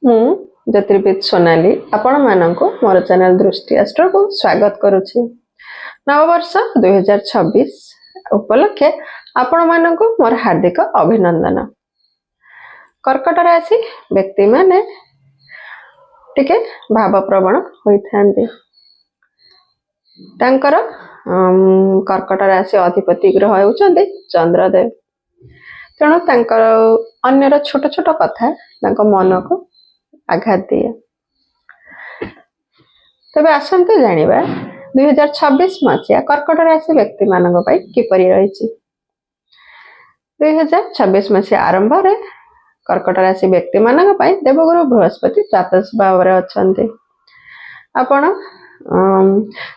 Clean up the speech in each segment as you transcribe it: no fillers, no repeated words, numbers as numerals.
ମୁଁ ଜ୍ୟୋତିର୍ବିଦ ସୋନାଲି ଆପଣ ମାନଙ୍କୁ ମୋର ଚ୍ୟାନେଲ ଦୃଷ୍ଟି ଆଷ୍ଟ୍ର को स्वागत करुछि। नववर्ष 2026 उपलक्षे आपण माननको मोर हार्दिक अभिनंदन। कर्कट राशि व्यक्ति माने टिके भावप्रवण होइथांती। तांकर कर्कट राशि अधिपति ग्रह हेउचंती चंद्रदेव। तेणु तांकर अन्यर छोट छोट कथा तांको मन को आघात दिए। तबे आसंते जानिबा 2026 मसिया कर्कट राशि व्यक्ति मानक पई किपरि रहिछि। 2026 मसिया आरंभ रे कर्कट राशि व्यक्ति मानक पई देवगुरु बृहस्पति द्वादश भाव रे अछंती। आपण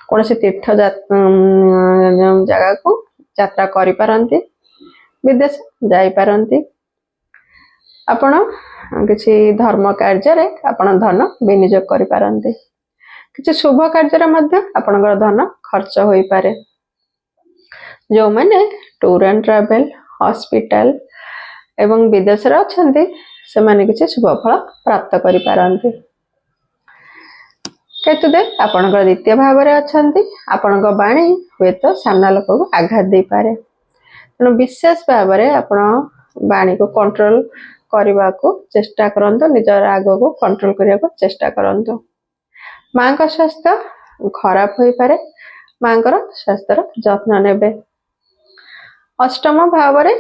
कोनसे तीर्थ जगह को यात्रा करि पारंती, विदेश जाई पारंती। आपण किसी धर्म कार्य रे आपण धन विनियोग करि पारंती। किसी शुभ कार्य रे मध्य आपनकर धन खर्च होई पारे। जो माने टूर एंड ट्रैवल, हॉस्पिटल एवं विदेश रे अछंती से माने किसी शुभ फल प्राप्त करि पारंती। केतुदेव आपनकर द्वितीय भाव रे अछंती। आपनकर बाणी हुए तो सामना लोक को आघात दे पारे। तेणु विशेष भाव रे आपण बाणी को कंट्रोल करने को चेष्टा करंतु, निजर राग को कंट्रोल करने को चेष्टा करंतु। मां का स्वास्थ्य खराब होई पारे, मां का स्वास्थ्यर जत्न नेबे। अष्टम भाव रे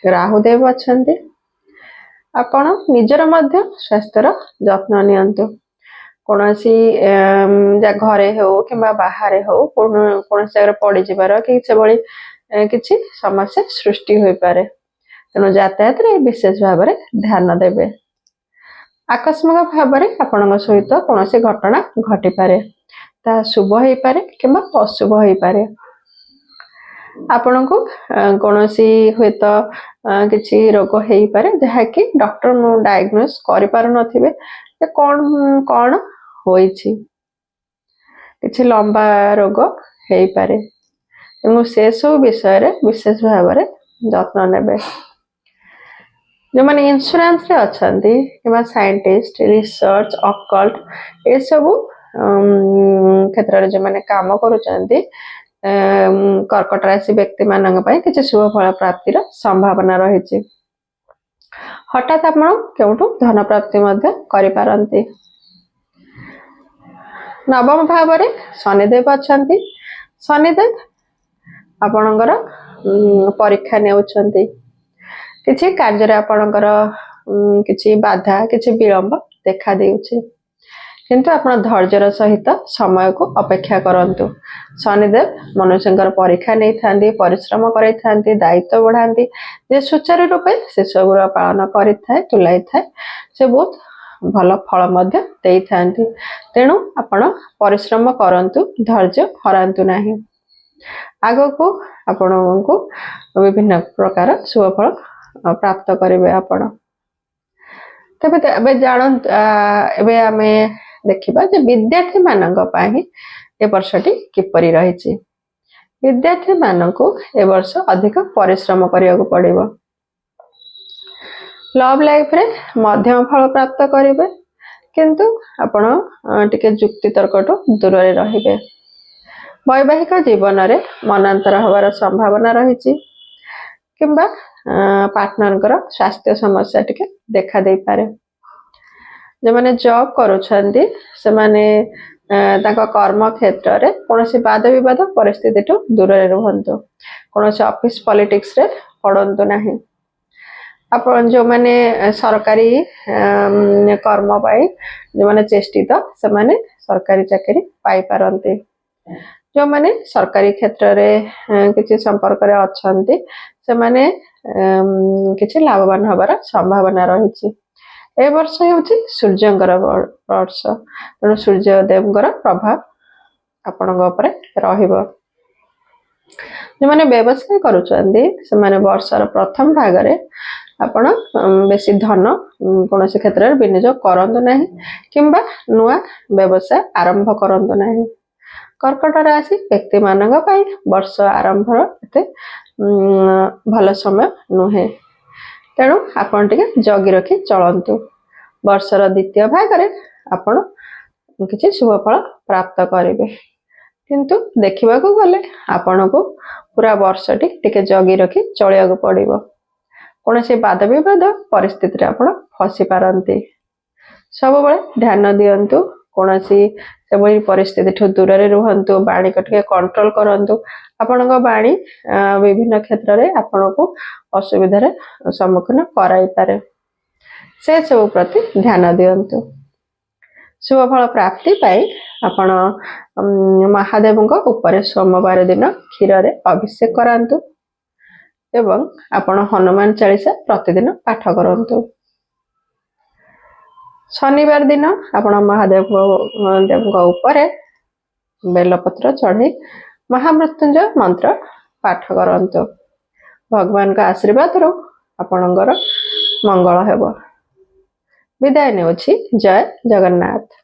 राहुदेव अछंती। आपण निजर मध्य स्वास्थ्यर जत्न नियंतु। कोनोसी घरे हो किंबा बाहर हो कोनोसी जगह पड़ी जिबार कि सेबळी किछि समस्या सृष्टि होई पारे। तेणु यातायात रे विशेष भाव रे ध्यान देबे। आकस्मिक भाव रे आपनक सहित कोनोसी घटना घटी पारे, ता शुभ होई पारे किंबा अशुभ होई पारे। आपनक कोनोसी होइत किछि रोग हेई पारे जहा कि डॉक्टर डायग्नोस करि पार नथिबे जे कोन होईछि। किछि लंबा रोग हेई पारे। तेणु से सब विषय रे विशेष भाव रे जत्न नेबे। जो माने इंश्योरेंस रे अछंती किबा साइंटिस्ट, रिसर्च, ऑकल्ट ए सब क्षेत्र रे जो माने काम करूचंती कर्कट राशि व्यक्ति मानक पई किछि शुभ फल प्राप्तिर संभावना रहिछि। हठात आपण केउठु धन प्राप्ति मध्ये करि पारंती। नवम भाव रे शनिदेव अछंती। शनिदेव आपणकर परीक्षा नेउछंती। किछि कार्य रे आपणकर किछि बाधा, किछि विलंब देखा देउछि, किंतु आपण धैर्यर सहित समय को अपेक्षा करंतु। शनिदेव मनुष्यंकर परीक्षा नै थांदी, परिश्रम करै थांदी, दायित्व बढ़ांती। जे सुचारू रूपे से सबुर पालन करि थाए, तुलाई थाए, से बहुत भल फल मध्य देई थांती। तेणु आपण परिश्रम करंतु, धैर्य हरांतु नाही। आगो को आपनको विभिन्न प्रकार शुभ फल प्राप्त करेंगे। आपण तबे जानत एबे आमे देखिबा जे विद्यार्थी मानक पाही ए वर्षटी किपरि रहिछि। विद्यार्थी माननको ए वर्ष अधिक परिश्रम करियाको पड़िबो। लव लाइफ रे मध्यम फल प्राप्त करिवे, किंतु आपण टिके जुक्ति तर्कटो दूर रे रहिबे। वैवाहिक जीवन रे मनांतर होवार संभावना रहिछि, किंबा पार्टनर स्वास्थ्य समस्या टिके देखा दे पारे। जे माने जॉब करूछंती से माने ताका कर्म क्षेत्र रे कोनोसी वाद विवाद परिस्थिति तो दूर रे रहंतु। कोनोसी ऑफिस पॉलिटिक्स रे पड़ंतु नाही। आपण जो माने सरकारी कर्म पाई जो माने चेष्टित से माने सरकारी चाकरी पाई पारंती। जो माने सरकारी क्षेत्र रे किछि संपर्क रे अछंती से माने किछि लाभवान होबार संभावना रहिछि। ए वर्ष हेउछि सूर्यंकर वर्ष। तेणु सूर्य देवंकर प्रभाव आपनक ऊपर रहिबो। जे माने व्यवसाय करूचंती से माने वर्षर प्रथम भाग रे आपण बेसी धन कोनोसी क्षेत्र रे विनियोग करंतु नाही, किंबा नुआ व्यवसाय आरंभ करंतु नाही। कर्कट राशि व्यक्ति मानक पई वर्ष आरंभ एते भल समय नुहे। तेणु आपण टिके जगी रखी चलंतु। ବର୍ଷର ଦ୍ୱିତୀୟ ଭାଗରେ ଆପଣ କିଛି ଶୁଭ ଫଳ ପ୍ରାପ୍ତ କରିବେ। କିନ୍ତୁ ଦେଖିବାକୁ ଗଲେ ଆପଣଙ୍କୁ ପୁରା ବର୍ଷଟି ଟିକେ ଜଗି ରଖି ଚଳିବାକୁ ପଡ଼ିବ। କୌଣସି ବାଦ ବିବାଦ ପରିସ୍ଥିତିରେ ଆପଣ ଫସି ପାରନ୍ତି। ସବୁବେଳେ ଧ୍ୟାନ ଦିଅନ୍ତୁ, କୌଣସି ସେଭଳି ପରିସ୍ଥିତିଠୁ ଦୂରରେ ରୁହନ୍ତୁ, ବାଣୀକୁ ଟିକେ କଣ୍ଟ୍ରୋଲ କରନ୍ତୁ। ଆପଣଙ୍କ ବାଣୀ ବିଭିନ୍ନ କ୍ଷେତ୍ରରେ ଆପଣଙ୍କୁ ଅସୁବିଧାରେ ସମ୍ମୁଖୀନ କରାଇପାରେ, ସେ ସବୁ ପ୍ରତି ଧ୍ୟାନ ଦିଅନ୍ତୁ। ଶୁଭ ଫଳ ପ୍ରାପ୍ତି ପାଇଁ ଆପଣ ମହାଦେବଙ୍କ ଉପରେ ସୋମବାର ଦିନ କ୍ଷୀରରେ ଅଭିଷେକ କରାନ୍ତୁ ଏବଂ ଆପଣ ହନୁମାନ ଚାଳିଶା ପ୍ରତିଦିନ ପାଠ କରନ୍ତୁ। ଶନିବାର ଦିନ ଆପଣ ମହାଦେବଙ୍କ ଉପରେ ବେଲପତ୍ର ଚଢ଼େଇ ମହାମୃତ୍ୟୁଞ୍ଜୟ ମନ୍ତ୍ର ପାଠ କରନ୍ତୁ। ଭଗବାନଙ୍କ ଆଶୀର୍ବାଦରୁ ଆପଣଙ୍କର ମଙ୍ଗଳ ହେବ। ବିଦାୟ ନେଉଛି। ଜୟ ଜଗନ୍ନାଥ।